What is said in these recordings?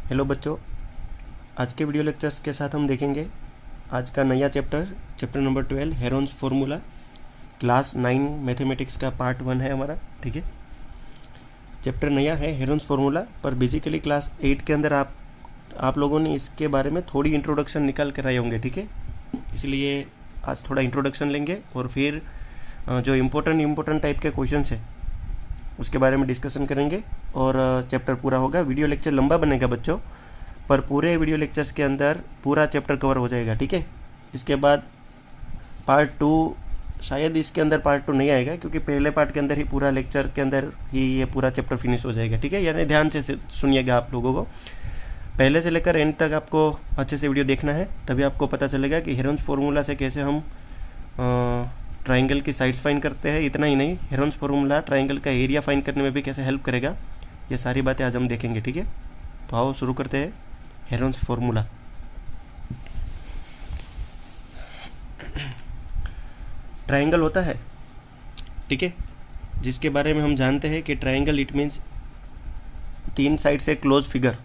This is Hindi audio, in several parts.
हेलो बच्चों, आज के वीडियो लेक्चर्स के साथ हम देखेंगे आज का नया chapter number 12 Heron's formula, class 9 mathematics का पार्ट 1 है हमारा। ठीक है, चैप्टर नया है हेरोन्स फार्मूला, पर बेसिकली क्लास 8 के अंदर आप लोगों ने इसके बारे में थोड़ी इंट्रोडक्शन निकाल कर आए होंगे। ठीक है, इसलिए आज थोड़ा इंट्रोडक्शन लेंगे और फिर जो इम्पोर्टेंट टाइप के क्वेश्चन है उसके बारे में डिस्कशन करेंगे और चैप्टर पूरा होगा। वीडियो लेक्चर लंबा बनेगा बच्चों, पर पूरे वीडियो लेक्चर्स के अंदर पूरा चैप्टर कवर हो जाएगा। ठीक है, इसके बाद पार्ट 2 शायद इसके अंदर पार्ट 2 नहीं आएगा, क्योंकि पहले पार्ट के अंदर ही पूरा लेक्चर के अंदर ही ये पूरा चैप्टर फिनिश हो जाएगा। ठीक है, यानी ध्यान से सुनिएगा। आप लोगों को पहले से लेकर एंड तक आपको अच्छे से वीडियो देखना है, तभी आपको पता चलेगा कि हेरोन्स फार्मूला से कैसे हम ट्राइंगल की साइड्स फाइंड करते हैं। इतना ही नहीं, हेरोन्स फार्मूला ट्राइंगल का एरिया फाइंड करने में भी कैसे हेल्प करेगा, ये सारी बातें आज हम देखेंगे। ठीक है, तो आओ शुरू करते हैं हेरोन्स फार्मूला। ट्राइंगल होता है, ठीक है, जिसके बारे में हम जानते हैं कि ट्राइंगल इट मीन्स 3 साइड से क्लोज फिगर,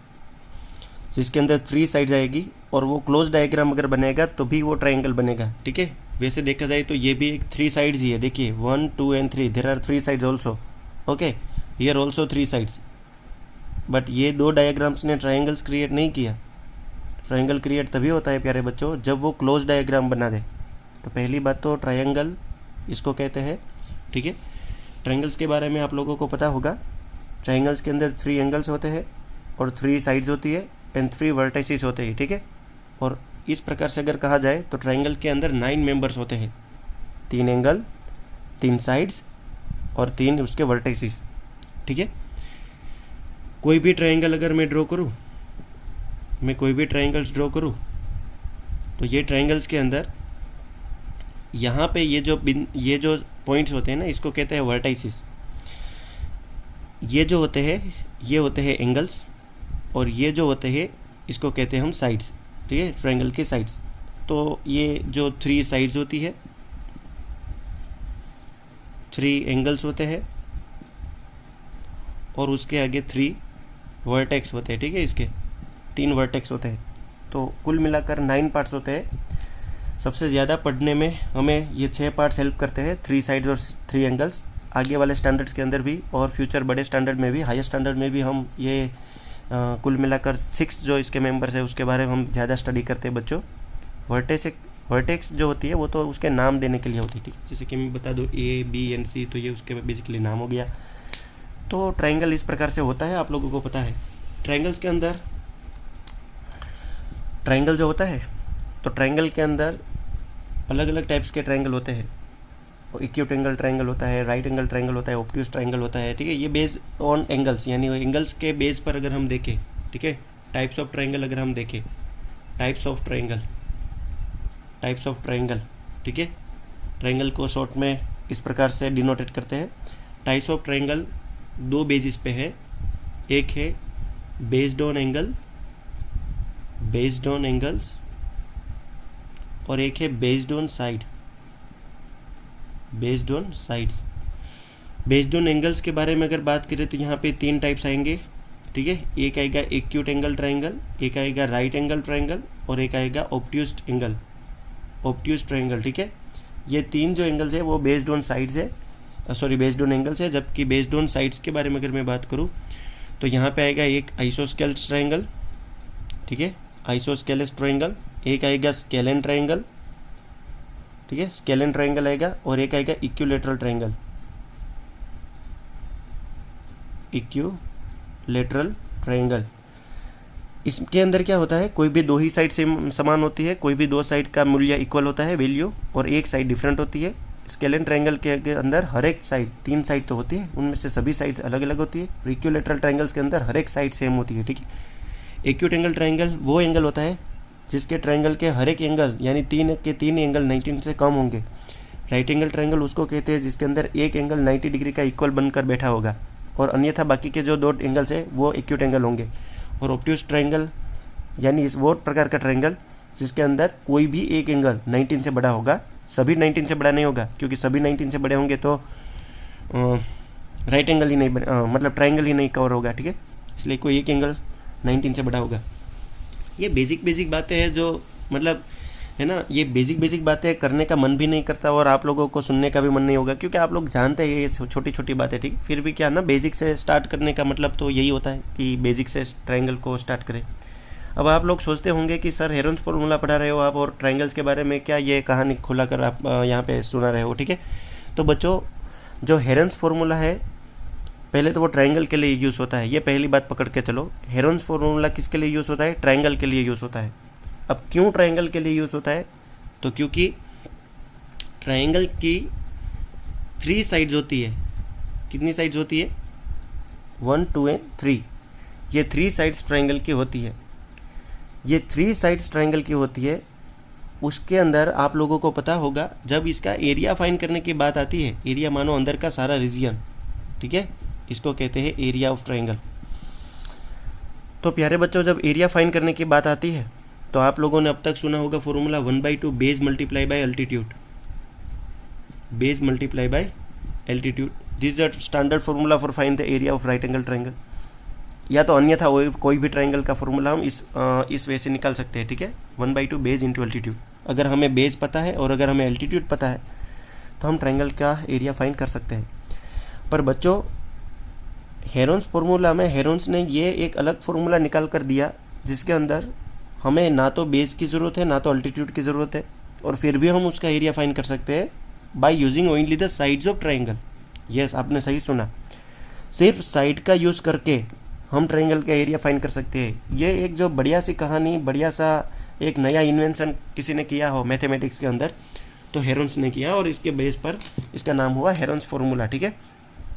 जिसके अंदर 3 साइड्स आएगी और वो क्लोज डायग्राम अगर बनेगा तो भी वो ट्राइंगल बनेगा। ठीक है, वैसे देखा जाए तो ये भी एक 3 साइड्स ही है। देखिए 1, 2 and 3, there are 3 sides also. Okay, here also 3 sides, but ये 2 डायग्राम्स ने ट्राइंगल्स क्रिएट नहीं किया। ट्राइंगल क्रिएट तभी होता है प्यारे बच्चों जब वो क्लोज डायग्राम बना दे। तो पहली बात तो ट्राइंगल इसको कहते हैं। ठीक है, ट्राइंगल्स के बारे में आप लोगों को पता होगा, ट्राइंगल्स के अंदर 3 एंगल्स होते हैं और 3 साइड्स होती है एंड 3 वर्टिसेस होते हैं। ठीक है, और इस प्रकार से अगर कहा जाए तो ट्राइंगल के अंदर 9 मेंबर्स होते हैं, 3 एंगल, 3 साइड्स और 3 उसके वर्टिसेस। ठीक है, कोई भी ट्राइंगल अगर मैं कोई भी ट्राइंगल्स ड्रॉ करूँ तो ये ट्राइंगल्स के अंदर यहाँ पे ये जो पॉइंट्स होते हैं ना, इसको कहते हैं वर्टिसेस। ये जो होते हैं ये होते हैं एंगल्स, और ये जो होते हैं इसको कहते हैं हम साइड्स। ठीक है, ट्रायंगल के साइड्स। तो ये जो 3 साइड्स होती है, 3 एंगल्स होते हैं और उसके आगे 3 वर्टेक्स होते हैं। ठीक है, इसके 3 वर्टेक्स होते हैं। तो कुल मिलाकर 9 पार्ट्स होते हैं। सबसे ज़्यादा पढ़ने में हमें ये 6 पार्ट्स हेल्प करते हैं, 3 साइड्स और 3 एंगल्स। आगे वाले स्टैंडर्ड्स के अंदर भी और फ्यूचर बड़े स्टैंडर्ड में भी, हायर स्टैंडर्ड में भी हम ये कुल मिलाकर 6 जो इसके मेंबर्स है उसके बारे में हम ज़्यादा स्टडी करते हैं बच्चों। वर्टेक्स जो होती है वो तो उसके नाम देने के लिए होती है। ठीक, जैसे कि मैं बता दूँ A, B एंड C, तो ये उसके बेसिकली नाम हो गया। तो ट्राइंगल इस प्रकार से होता है, आप लोगों को पता है। ट्राइंगल्स के अंदर ट्राइंगल जो होता है, तो ट्राइंगल के अंदर अलग अलग टाइप्स के ट्राइंगल होते हैं। एक्यूट एंगल ट्राइंगल होता है, राइट एंगल ट्राइंगल होता है, ऑब्ट्यूज ट्राइंगल होता है। ठीक है, ये बेस्ड ऑन एंगल्स, यानी एंगल्स के बेस पर अगर हम देखें। ठीक है, टाइप्स ऑफ ट्राइंगल अगर हम देखें, टाइप्स ऑफ ट्राइंगल। ठीक है, ट्राइंगल को शॉर्ट में इस प्रकार से डिनोटेट करते हैं। टाइप्स ऑफ ट्राइंगल 2 बेसिस पे है। एक है बेस्ड ऑन एंगल्स और एक है based on sides. Based on angles के बारे में अगर बात करें तो यहाँ पे 3 टाइप्स आएंगे। ठीक है, एक आएगा एक्यूट एंगल ट्राइंगल, एक आएगा राइट एंगल ट्राइंगल और एक आएगा ऑब्ट्यूज ट्राइंगल। ठीक है, ये 3 जो एंगल्स है वो बेस्ड ऑन एंगल्स है। जबकि बेस्ड ऑन साइड्स के बारे में अगर मैं बात करूँ तो यहाँ पे आएगा एक आइसोस्केलेस ट्राइंगल। ठीक है, आइसोस्केलेस ट्राइंगल। एक आएगा स्केलेन ट्राइंगल। ठीक है, स्केलेन ट्राइंगल आएगा और एक आएगा इक्विलेटरल ट्राइंगल। इसके अंदर क्या होता है, कोई भी 2 ही साइड से समान होती है, कोई भी 2 साइड का मूल्य इक्वल होता है वैल्यू, और एक साइड डिफरेंट होती है। स्केलेन ट्राइंगल के अंदर हर एक साइड, 3 साइड तो होती है, उनमें से सभी साइड्स अलग अलग होती है। इक्विलेटरल ट्राइंगल्स के अंदर हर एक साइड सेम होती है। ठीक है, एक्यूट एंगल ट्राइंगल वो एंगल होता है जिसके ट्राइंगल के हर एक एंगल, यानी 3 के 3 एंगल 90 से कम होंगे। राइट एंगल ट्राइंगल उसको कहते हैं जिसके अंदर एक एंगल 90 डिग्री का इक्वल बनकर बैठा होगा, और अन्यथा बाकी के जो 2 एंगल्स है वो एक्यूट एंगल होंगे। और ऑब्ट्यूज ट्राइंगल यानी इस वो प्रकार का ट्राइंगल जिसके अंदर कोई भी एक एंगल 19 से बड़ा होगा, सभी 19 से बड़ा नहीं होगा, क्योंकि सभी 19 से बड़े होंगे तो राइट एंगल ही नहीं मतलब ट्राइंगल ही नहीं कवर होगा। ठीक है, इसलिए कोई एक एंगल 19 से बड़ा होगा। ये बेसिक बातें हैं जो मतलब है ना, ये बेसिक बातें करने का मन भी नहीं करता और आप लोगों को सुनने का भी मन नहीं होगा, क्योंकि आप लोग जानते हैं ये छोटी बातें, ठीक। फिर भी क्या ना, बेसिक से स्टार्ट करने का मतलब तो यही होता है कि बेसिक से ट्रायंगल को स्टार्ट करें। अब आप लोग सोचते होंगे कि सर हेरोन्स फार्मूला पढ़ा रहे हो आप और ट्रायंगल्स के बारे में क्या ये कहानी खुला कर आप यहाँ पे सुना रहे हो, ठीक है। तो बच्चों, जो हेरोन्स फार्मूला है पहले तो वो ट्रायंगल के लिए यूज़ होता है, ये पहली बात पकड़ के चलो। हेरोन्स फार्मूला किसके लिए यूज़ होता है? ट्रायंगल के लिए यूज़ होता है। अब क्यों ट्रायंगल के लिए यूज़ होता है? तो क्योंकि ट्रायंगल की 3 साइड्स होती है। कितनी साइड्स होती है? 1, 2 एंड 3। ये 3 साइड्स ट्रायंगल की होती है। ये 3 साइड्स ट्रायंगल की होती है। उसके अंदर आप लोगों को पता होगा, जब इसका एरिया फाइंड करने की बात आती है, एरिया मानो अंदर का सारा रीजियन, ठीक है, इसको कहते हैं एरिया ऑफ ट्रायंगल। तो प्यारे बच्चों, जब एरिया फाइंड करने की बात आती है तो आप लोगों ने अब तक सुना होगा formula 1/2 base multiply by altitude. Base multiply by altitude, this is the standard formula for find the area of right angle triangle. या तो अन्यथा कोई भी ट्रायंगल का फॉर्मूला हम इस वे से निकाल सकते हैं, ठीक है। 1/2 बेस इंटू अल्टीट्यूड। अगर हमें बेस पता है और अगर हमें अल्टीट्यूड पता है तो हम ट्रायंगल का एरिया फाइंड कर सकते हैं। पर बच्चों, हेरोन्स फार्मूला में हेरोन्स ने ये एक अलग फार्मूला निकाल कर दिया जिसके अंदर हमें ना तो बेस की ज़रूरत है ना तो अल्टीट्यूड की ज़रूरत है, और फिर भी हम उसका एरिया फाइंड कर सकते हैं by using only the sides of triangle. Yes, आपने सही सुना, सिर्फ साइड का यूज़ करके हम ट्रायंगल का एरिया फाइंड कर सकते हैं। ये एक जो बढ़िया सी कहानी, बढ़िया सा एक नया इन्वेंशन किसी ने किया हो मैथमेटिक्स के अंदर, तो हेरोन्स ने किया और इसके बेस पर इसका नाम हुआ हेरोन्स फार्मूला, ठीक है।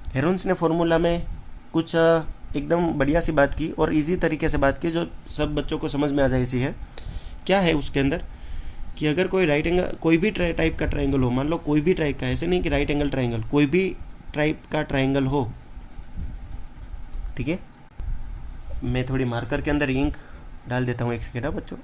हेरोन्स ने फार्मूला में कुछ एकदम बढ़िया सी बात की और इजी तरीके से बात की जो सब बच्चों को समझ में आ जाए। ऐसी है, क्या है उसके अंदर कि अगर कोई राइट एंगल, कोई भी टाइप का ट्रायंगल हो, मान लो कोई भी टाइप का, ऐसे नहीं कि राइट एंगल ट्रायंगल, कोई भी टाइप का ट्रायंगल हो, ठीक है। मैं थोड़ी मार्कर के अंदर इंक डाल देता हूँ, एक सेकेंड बच्चों।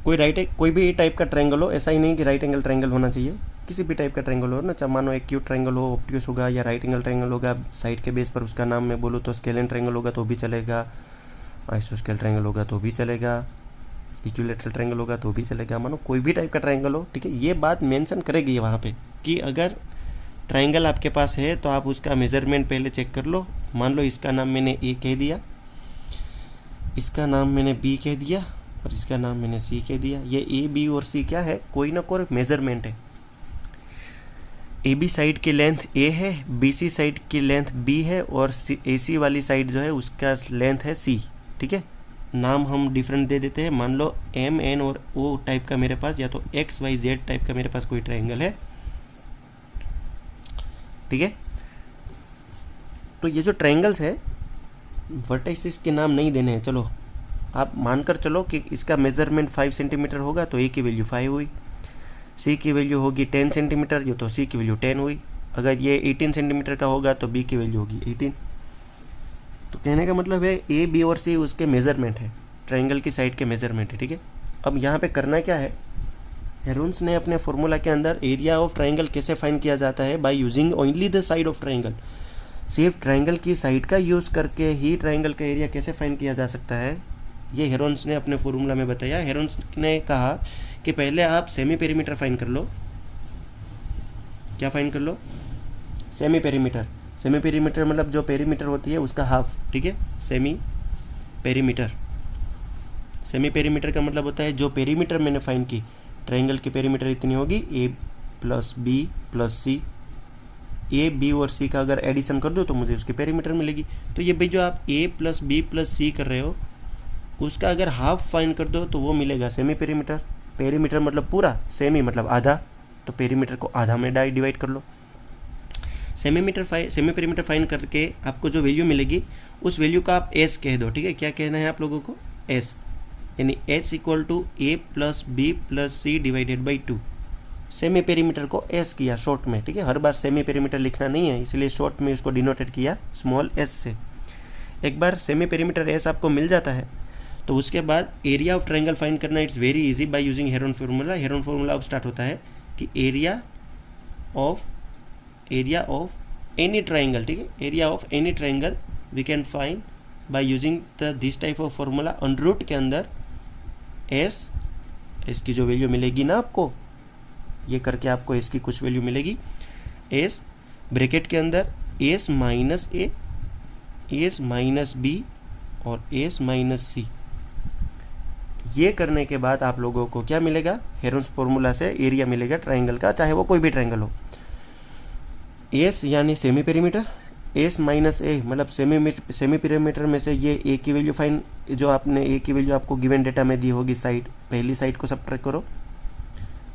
कोई भी टाइप का ट्रायंगल हो, ऐसा ही नहीं कि राइट एंगल ट्रायंगल होना चाहिए, किसी भी टाइप का ट्रायंगल हो ना, चाहे मानो एक्यूट ट्रायंगल हो, ऑब्ट्यूस होगा, या राइट एंगल ट्रायंगल होगा। साइड के बेस पर उसका नाम मैं बोलूँ तो स्केलियन ट्रायंगल होगा तो भी चलेगा, आइसोस्केल ट्रायंगल होगा तो भी चलेगा, इक्विलैटरल ट्रायंगल होगा तो भी चलेगा। मानो कोई भी टाइप का ट्रायंगल हो, ठीक है। ये बात मेंशन करेगी वहाँ पे कि अगर ट्रायंगल आपके पास है तो आप उसका मेजरमेंट पहले चेक कर लो। मान लो इसका नाम मैंने ए कह दिया, इसका नाम मैंने बी कह दिया और इसका नाम मैंने सी कह दिया। ये ए, बी और सी क्या है? कोई ना कोई मेजरमेंट है। ए बी साइड की लेंथ ए है, बी सी साइड की लेंथ बी है और ए सी वाली साइड जो है उसका लेंथ है सी, ठीक है। नाम हम डिफरेंट दे देते हैं। मान लो एम, एन और ओ टाइप का मेरे पास, या तो एक्स, वाई, जेड टाइप का मेरे पास कोई ट्रायंगल है, ठीक है। तो ये जो ट्रायंगल्स है, वर्टिसेस के नाम नहीं देने हैं। चलो आप मानकर चलो कि इसका मेजरमेंट 5 सेंटीमीटर होगा तो ए की वैल्यू 5 हुई, सी की वैल्यू होगी 10 सेंटीमीटर, ये तो सी की वैल्यू 10 हुई। अगर ये 18 सेंटीमीटर का होगा तो बी की वैल्यू होगी 18। तो कहने का मतलब है ए, बी और सी उसके मेजरमेंट है, ट्रायंगल की साइड के मेजरमेंट है, ठीक है। अब यहाँ पे करना क्या है, हेरोन्स ने अपने फॉर्मूला के अंदर एरिया ऑफ ट्रायंगल कैसे फाइंड किया जाता है, by using only the side of triangle. सिर्फ ट्रायंगल की साइड का यूज़ करके ही ट्रायंगल का एरिया कैसे फाइंड किया जा सकता है, ये हेरोन्स ने अपने फॉर्मूला में बताया। हेरोन्स ने कहा कि पहले आप सेमी पेरीमीटर फाइंड कर लो। क्या फाइंड कर लो? Semi perimeter. सेमी पेरीमीटर मतलब जो पेरीमीटर होती है उसका हाफ, ठीक है, सेमी पेरीमीटर। सेमी पेरीमीटर का मतलब होता है जो पेरीमीटर मैंने फाइंड की, ट्रायंगल की पेरीमीटर इतनी होगी, ए प्लस बी प्लस सी। ए, बी और सी का अगर एडिशन कर दो तो मुझे उसकी पेरीमीटर मिलेगी। तो ये भाई जो आप ए प्लस बी प्लस सी कर रहे हो उसका अगर हाफ फाइंड कर दो तो वो मिलेगा सेमी पेरीमीटर। पेरीमीटर मतलब पूरा, सेमी मतलब आधा, तो पेरीमीटर को आधा में डिवाइड कर लो। सेमी पेरीमीटर फाइंड करके आपको जो वैल्यू मिलेगी उस वैल्यू का आप एस कह दो, ठीक है। क्या कहना है आप लोगों को? एस, यानी H equal to A plus B plus C divided by 2। Semi perimeter को एस किया शॉर्ट में, ठीक है। हर बार सेमी पेरीमीटर लिखना नहीं है, इसलिए शॉर्ट में इसको डिनोटेड किया स्मॉल एस से। एक बार सेमी पेरीमीटर एस आपको मिल जाता है तो उसके बाद एरिया ऑफ ट्रायंगल फाइंड करना it's very easy by using Heron formula. Heron formula अब स्टार्ट होता है कि एरिया ऑफ एनी ट्रायंगल, ठीक है, area of any triangle we can find by using this type of formula under root के अंदर एस की जो वैल्यू मिलेगी ना आपको, ये करके आपको एस की कुछ वैल्यू मिलेगी, एस ब्रैकेट के अंदर S minus a, s minus B और एस माइनस सी। ये करने के बाद आप लोगों को क्या मिलेगा, हेरोन्स फॉर्मूला से एरिया मिलेगा ट्राइंगल का, चाहे वो कोई भी ट्राइंगल हो। एस यानी सेमी पेरीमीटर, एस माइनस ए मतलब सेमी पेरीमीटर में से ये ए की वैल्यू फाइन, जो आपने ए की वैल्यू आपको गिवन डेटा में दी होगी साइड, पहली साइड को सब्ट्रैक्ट करो,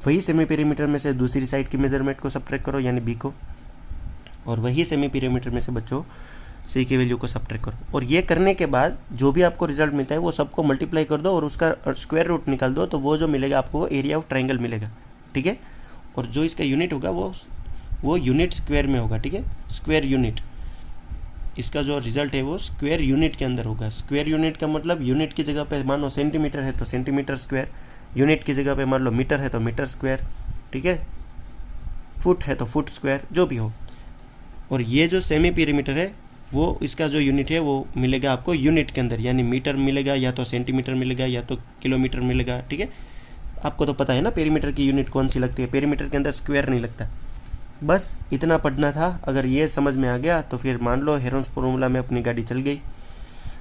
वही सेमी पेरीमीटर में से दूसरी साइड की मेजरमेंट को सब्ट्रैक्ट करो यानी बी को, और वही सेमी पेरीमीटर में से बच्चों सी की वैल्यू को सब्ट्रैक्ट करो। और ये करने के बाद जो भी आपको रिजल्ट मिलता है वो सबको मल्टीप्लाई कर दो और उसका स्क्वायर रूट निकाल दो, तो वो जो मिलेगा आपको एरिया ऑफ ट्राइंगल मिलेगा, ठीक है। और जो इसका यूनिट होगा वो यूनिट स्क्वायर में होगा, ठीक है, स्क्वायर यूनिट। इसका जो रिजल्ट है वो स्क्वायर यूनिट के अंदर होगा। स्क्वायर यूनिट का मतलब यूनिट की जगह पे मान लो सेंटीमीटर है तो सेंटीमीटर स्क्वायर, यूनिट की जगह पे मान लो मीटर है तो मीटर स्क्वायर, ठीक है, फुट है तो फुट स्क्वायर, जो भी हो। और ये जो सेमी पेरीमीटर है वो इसका जो यूनिट है वो मिलेगा आपको यूनिट के अंदर, यानी मीटर मिलेगा या तो सेंटीमीटर मिलेगा या तो किलोमीटर मिलेगा, ठीक है। आपको तो पता है ना पेरीमीटर की यूनिट कौन सी लगती है, पेरीमीटर के अंदर स्क्वायर नहीं लगता। बस इतना पढ़ना था। अगर ये समझ में आ गया तो फिर मान लो हेरोन्स फॉर्मूला में अपनी गाड़ी चल गई।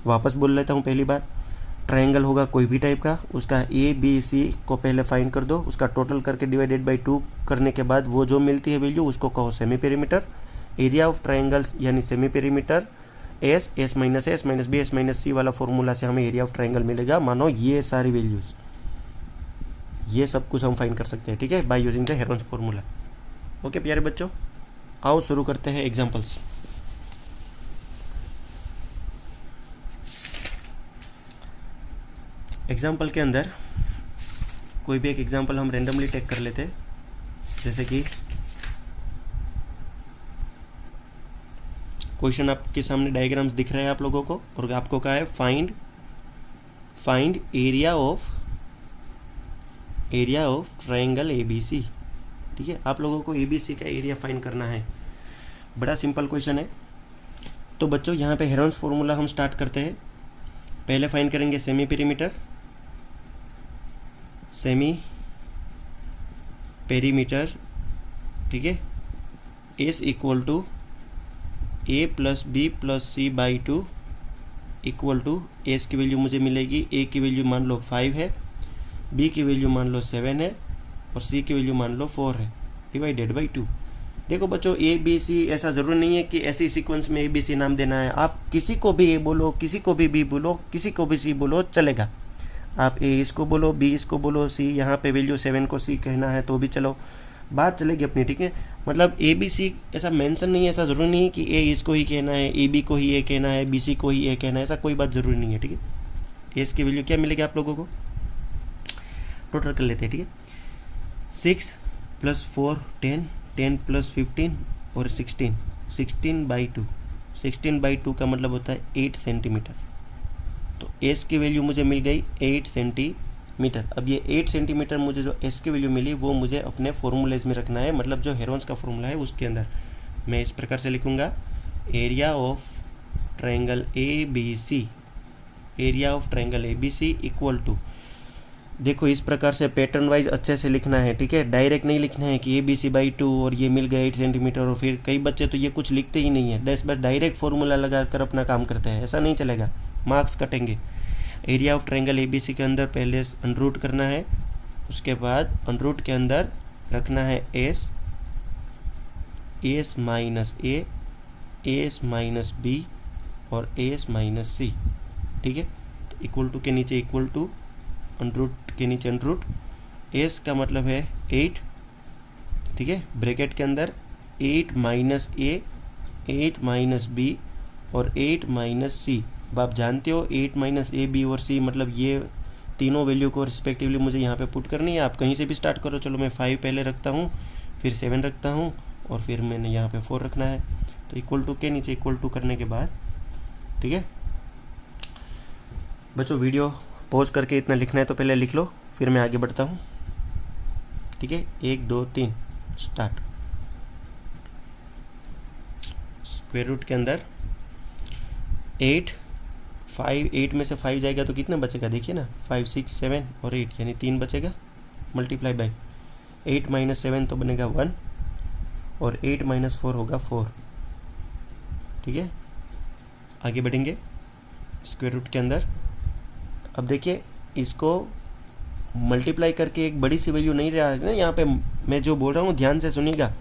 वापस बोल लेता हूँ पहली बार, ट्राइंगल होगा कोई भी टाइप का, उसका ए बी सी को पहले फाइंड कर दो, उसका टोटल करके डिवाइडेड बाई 2 करने के बाद वो जो मिलती है वैल्यू उसको कहो semi perimeter. Area of triangles यानी semi perimeter, s minus a, s minus b, s minus c वाला फॉर्मूला से हमें एरिया ऑफ ट्राइंगल मिलेगा। मानो ये सारी वैल्यूज, ये सब कुछ हम फाइंड कर सकते हैं, ठीक है, by using the Heron's formula. Okay प्यारे बच्चों, आओ शुरू करते हैं एग्जांपल्स। एग्जाम्पल के अंदर कोई भी एक एग्जाम्पल हम रेंडमली टेक कर लेते हैं, जैसे कि क्वेश्चन आपके सामने डायग्राम्स दिख रहे हैं आप लोगों को, और आपको कहा है find area of triangle ABC, ठीक है। आप लोगों को ABC का एरिया फाइंड करना है। बड़ा सिंपल क्वेश्चन है। तो बच्चों यहाँ पे हेरोन्स फॉर्मूला हम स्टार्ट करते हैं। पहले फाइंड करेंगे सेमी पेरीमीटर, ठीक है। S equal to A plus B plus C by 2 equal to, S की वैल्यू मुझे मिलेगी, ए की वैल्यू मान लो 5 है, बी की वैल्यू मान लो 7 है और सी की वैल्यू मान लो 4 है, डिवाइडेड बाई 2। देखो बच्चों ABC ऐसा ज़रूरी नहीं है कि ऐसी सीक्वेंस में ABC नाम देना है। आप किसी को भी A बोलो, किसी को भी B बोलो, किसी को भी C बोलो, चलेगा। आप A इसको बोलो, B इसको बोलो, C यहाँ पे वैल्यू 7 को C कहना है तो भी चलो, बात चलेगी अपनी, ठीक है। मतलब ABC ऐसा मेंशन नहीं है, ऐसा ज़रूरी नहीं है कि A इसको ही कहना है, AB को ही A कहना है, BC को ही A कहना है, ऐसा कोई बात ज़रूरी नहीं है, ठीक है। एस की वैल्यू क्या मिलेगी आप लोगों को, टोटल कर लेते हैं, ठीक है। 6 + 4 10, 10 + 15 और 16 बाई 2। 16 बाई 2 का मतलब होता है 8 सेंटीमीटर। तो एस की वैल्यू मुझे मिल गई 8 सेंटीमीटर। अब ये 8 सेंटीमीटर मुझे जो एस की वैल्यू मिली वो मुझे अपने फॉर्मूलेज में रखना है, मतलब जो हेरोन्स का फॉर्मूला है उसके अंदर मैं इस प्रकार से लिखूँगा, area of triangle ABC equal to, देखो इस प्रकार से पैटर्न वाइज अच्छे से लिखना है, ठीक है। डायरेक्ट नहीं लिखना है कि ABC/2 और ये मिल गया 8 सेंटीमीटर, और फिर कई बच्चे तो ये कुछ लिखते ही नहीं है, बस डायरेक्ट फॉर्मूला लगा कर अपना काम करते हैं, ऐसा नहीं चलेगा, मार्क्स कटेंगे। एरिया ऑफ ट्राइंगल ABC के अंदर पहले अंडररूट करना है, उसके बाद अंडररूट के अंदर रखना है S minus a, s minus B और एस माइनस सी, ठीक है। तो इक्वल टू के नीचे इक्वल टू, अंडररूट के नीचे अंडररूट, एस का मतलब है 8, ठीक है, ब्रैकेट के अंदर 8 माइनस ए, 8 माइनस बी और 8 माइनस सी। अब आप जानते हो 8 माइनस ए, बी और सी मतलब ये तीनों वैल्यू को रिस्पेक्टिवली मुझे यहाँ पे पुट करनी है। आप कहीं से भी स्टार्ट करो, चलो मैं 5 पहले रखता हूँ, फिर 7 रखता हूँ और फिर मैंने यहाँ पे 4 रखना है। तो इक्वल टू के नीचे इक्वल टू करने के बाद, ठीक है बच्चों, वीडियो पॉज करके इतना लिखना है तो पहले लिख लो, फिर मैं आगे बढ़ता हूँ, ठीक है। 1 2 3 स्टार्ट। स्क्वायर रूट के अंदर 8 8 में से 5 जाएगा तो कितना बचेगा देखिए ना, 5 6 7 और 8 यानी 3 बचेगा, मल्टीप्लाई बाय 8 माइनस 7 तो बनेगा 1 और 8 माइनस 4 होगा 4। ठीक है, आगे बढ़ेंगे स्क्वायर रूट के अंदर। अब देखिए इसको मल्टीप्लाई करके एक बड़ी सी वैल्यू नहीं रहा है ना, यहाँ पे मैं जो बोल रहा हूँ ध्यान से सुनिएगा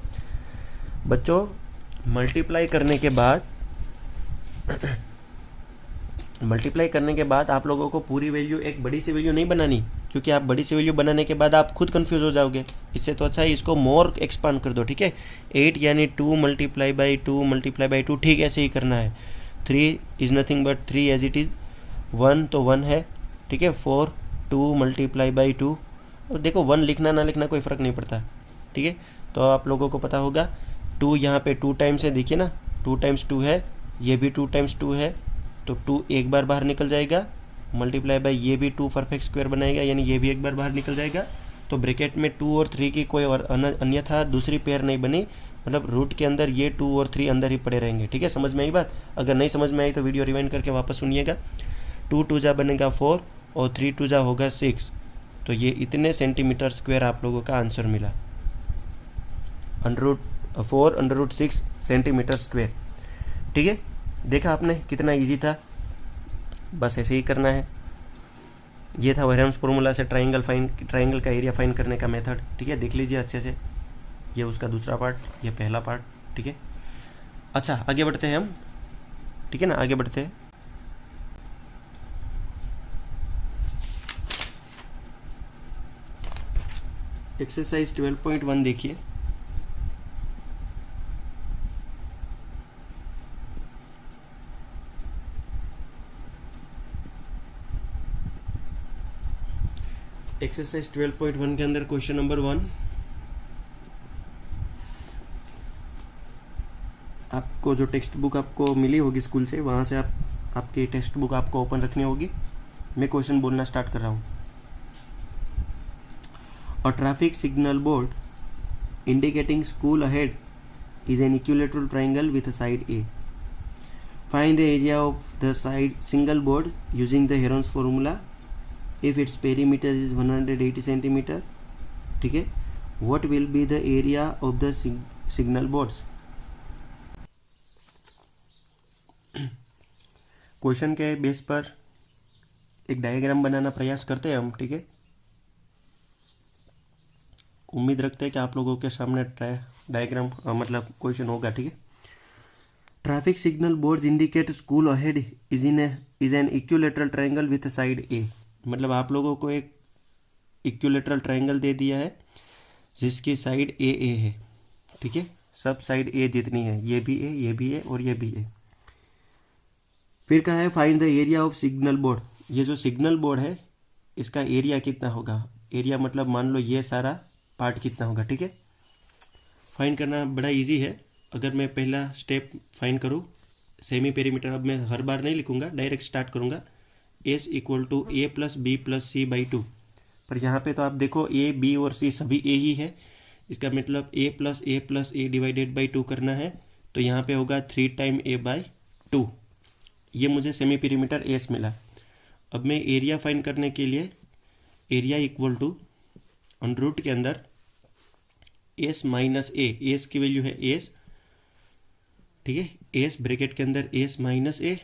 बच्चों। मल्टीप्लाई करने के बाद आप लोगों को पूरी वैल्यू एक बड़ी सी वैल्यू नहीं बनानी, क्योंकि आप बड़ी सी वैल्यू बनाने के बाद आप खुद कंफ्यूज हो जाओगे। इससे तो अच्छा है इसको मोर एक्सपांड कर दो। ठीक है, 8 यानी 2 मल्टीप्लाई बाई 2 मल्टीप्लाई बाई 2, ठीक ऐसे ही करना है। 3 is nothing but 3 as it is, 1 तो 1 है। ठीक है, 4 2 मल्टीप्लाई बाई 2, और देखो 1 लिखना ना लिखना कोई फ़र्क नहीं पड़ता। ठीक है, तो आप लोगों को पता होगा 2 यहाँ पे 2 टाइम्स है, देखिए ना 2 टाइम्स 2 है, ये भी 2 टाइम्स 2 है, तो 2 एक बार बाहर निकल जाएगा, मल्टीप्लाई बाय ये भी 2 परफेक्ट स्क्वायर बनाएगा, यानी ये भी एक बार बाहर निकल जाएगा। तो ब्रैकेट में 2 और 3 की कोई और अन्यथा दूसरी पेयर नहीं बनी, मतलब रूट के अंदर ये 2 और 3 अंदर ही पड़े रहेंगे। ठीक है, समझ में आई बात? अगर नहीं समझ में आई तो वीडियो रिवाइंड करके वापस सुनिएगा। 2 2 जा बनेगा 4 और 3 2 जा होगा 6, तो ये इतने सेंटीमीटर स्क्वायर आप लोगों का आंसर मिला, √4 सेंटीमीटर स्क्वायर। ठीक है, देखा आपने कितना इजी था, बस ऐसे ही करना है। ये था वेरम्स फार्मूला से ट्राइंगल का एरिया फाइंड करने का मेथड। ठीक है, देख लीजिए अच्छे से, ये उसका दूसरा पार्ट, ये पहला पार्ट। ठीक है, अच्छा आगे बढ़ते हैं हम। ठीक है ना, आगे बढ़ते हैं। एक्सरसाइज 12.1 देखिए। एक्सरसाइज 12.1 के अंदर क्वेश्चन नंबर 1, आपको जो टेक्स्ट बुक आपको मिली होगी स्कूल से, वहाँ से आपकी टेक्स्ट बुक आपको ओपन रखनी होगी। मैं क्वेश्चन बोलना स्टार्ट कर रहा हूँ। A traffic signal board indicating school ahead is an equilateral triangle with a side A. Find the area of the side single board using the Heron's formula if its perimeter is 180 centimeter. ठीक है, what will be the area of the signal boards? Question के बेस पर एक डायग्राम बनाना प्रयास करते हैं हम। ठीक है, उम्मीद रखते हैं कि आप लोगों के सामने डायग्राम मतलब क्वेश्चन होगा। ठीक है, traffic signal boards indicate school ahead is an equilateral triangle with side a. मतलब आप लोगों को एक इक्विलेटरल ट्रायंगल दे दिया है जिसकी साइड ए है। ठीक है, सब साइड ए जितनी है, ये भी ए, ये भी ए और ये भी ए। फिर कहा है find the area of signal board. ये जो सिग्नल बोर्ड है इसका एरिया कितना होगा। एरिया मतलब मान लो ये सारा पार्ट कितना होगा। ठीक है, फाइंड करना बड़ा इजी है। अगर मैं पहला स्टेप फाइंड करूँ, सेमी पेरीमीटर, अब मैं हर बार नहीं लिखूंगा, डायरेक्ट स्टार्ट करूँगा। S equal to A plus B plus C by 2, पर यहाँ पे तो आप देखो A B और C सभी A ही है, इसका मतलब A plus A divided by 2 करना है, तो यहाँ पे होगा 3 टाइम A बाई 2। ये मुझे सेमी पेरीमीटर S मिला। अब मैं एरिया फाइंड करने के लिए area equal to under root के अंदर S माइनस A, S की वैल्यू है S। ठीक है, S ब्रैकेट के अंदर S minus A,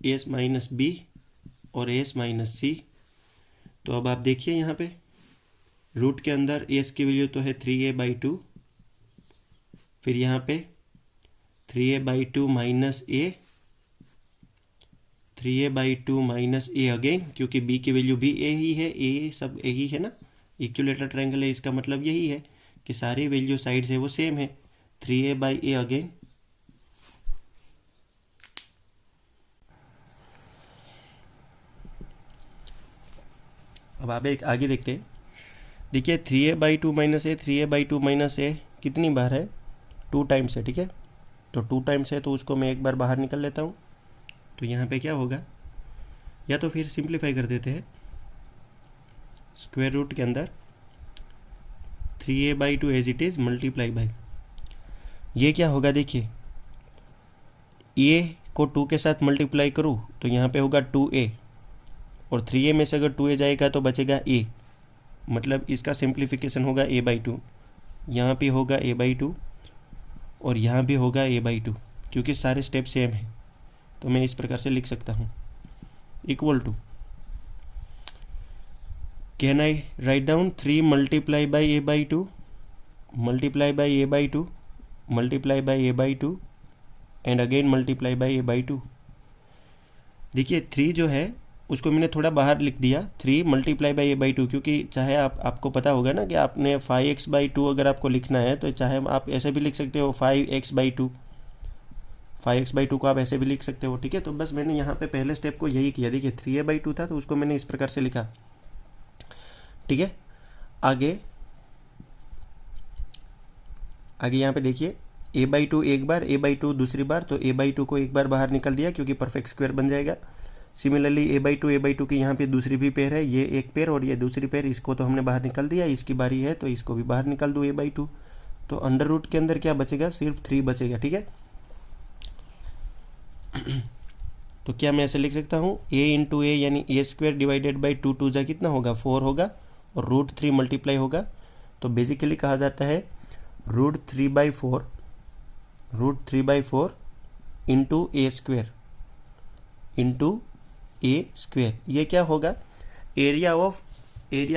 S minus B और S माइनस सी। तो अब आप देखिए यहाँ पे रूट के अंदर S की वैल्यू तो है 3A बाई 2, फिर यहाँ पे 3A by 2 minus A, 3A by 2 minus A again, क्योंकि B की वैल्यू भी A ही है, A सब A ही है ना, इक्विलेटरल ट्रायंगल है, इसका मतलब यही है कि सारी वैल्यू साइड से वो सेम है। 3A बाई A अगेन, अब आप एक आगे देखते हैं। देखिए 3A by 2 minus a, 3A by 2 minus a कितनी बार है, 2 टाइम्स है। ठीक है, तो 2 टाइम्स है तो उसको मैं एक बार बाहर निकल लेता हूँ, तो यहाँ पे क्या होगा, या तो फिर सिंप्लीफाई कर देते हैं। स्क्वायर रूट के अंदर 3A by 2 as it is multiply by, ये क्या होगा देखिए, ए को 2 के साथ मल्टीप्लाई करूँ तो यहाँ पे होगा 2a, और 3a में से अगर 2a जाएगा तो बचेगा a, मतलब इसका सिंप्लीफिकेशन होगा a/2। यहाँ पे होगा a/2 और यहाँ भी होगा a/2, क्योंकि सारे स्टेप सेम हैं। तो मैं इस प्रकार से लिख सकता हूँ, equal to, can I write down 3 multiply by a/2 multiply by a/2 multiply by a/2 and again multiply by a/2। देखिए 3 जो है उसको मैंने थोड़ा बाहर लिख दिया, 3 मल्टीप्लाई बाई a/2, क्योंकि चाहे आपको पता होगा ना कि आपने 5x/2 अगर आपको लिखना है तो चाहे आप ऐसे भी लिख सकते हो 5x/2, 5x/2 को आप ऐसे भी लिख सकते हो, ठीक है। तो बस मैंने यहाँ पे पहले स्टेप को यही किया। देखिए 3a/2 था तो उसको मैंने इस प्रकार से लिखा, ठीक है। आगे यहाँ पे देखिए a/2 एक बार, a/2 दूसरी बार, तो a/2 को एक बार बाहर निकल दिया क्योंकि परफेक्ट स्क्वायर बन जाएगा। सिमिलरली a/2 की यहाँ पे दूसरी भी पेयर है, ये एक पेयर और ये दूसरी पेयर, इसको तो हमने बाहर निकल दिया, इसकी बारी है तो इसको भी बाहर निकाल दूँ a/2। तो अंडर रूट के अंदर क्या बचेगा, सिर्फ 3 बचेगा, ठीक है। तो क्या मैं ऐसे लिख सकता हूँ, a इंटू ए यानी a² डिवाइडेड बाई 2, 2 जा कितना होगा, 4 होगा, और √3 मल्टीप्लाई होगा। तो बेसिकली कहा जाता है √3/4 इंटू a² ये क्या होगा, एरिया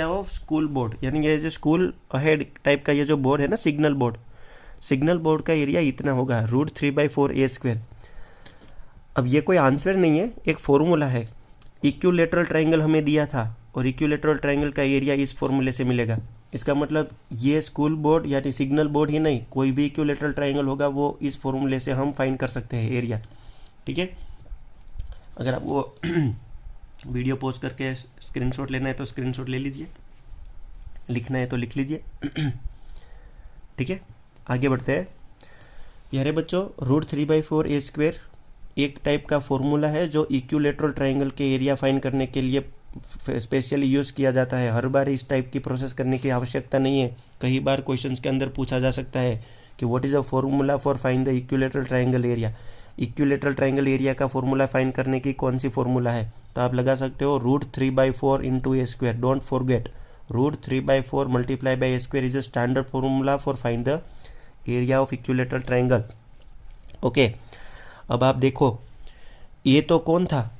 ऑफ स्कूल बोर्ड, यानी ये जो स्कूल अहेड टाइप का ये जो बोर्ड है ना, सिग्नल बोर्ड का एरिया इतना होगा, √3/4 a²। अब ये कोई आंसर नहीं है, एक फॉर्मूला है। इक्विलैटरल ट्रायंगल हमें दिया था और इक्विलैटरल ट्रायंगल का एरिया इस फॉर्मूले से मिलेगा। इसका मतलब ये स्कूल बोर्ड यानी सिग्नल बोर्ड ही नहीं, कोई भी इक्विलैटरल ट्रायंगल होगा वो इस फॉर्मूले से हम फाइंड कर सकते हैं एरिया, ठीक है। अगर आपको वीडियो पॉज करके स्क्रीनशॉट लेना है तो स्क्रीनशॉट ले लीजिए, लिखना है तो लिख लीजिए, ठीक है। आगे बढ़ते हैं। यारे बच्चों, √3/4 a² एक टाइप का फॉर्मूला है जो इक्विलैटरल ट्रायंगल के एरिया फाइंड करने के लिए स्पेशली यूज़ किया जाता है। हर बार इस टाइप की प्रोसेस करने की आवश्यकता नहीं है। कई बार क्वेश्चंस के अंदर पूछा जा सकता है कि what is a formula for find the equilateral triangle area. Equilateral triangle area का फॉर्मूला फाइंड करने की कौन सी फॉर्मूला है, तो आप लगा सकते हो √3/4 into a²। Don't forget, √3/4 multiply by a² is a standard formula for find the area of equilateral triangle. Okay, अब आप देखो ये तो कौन था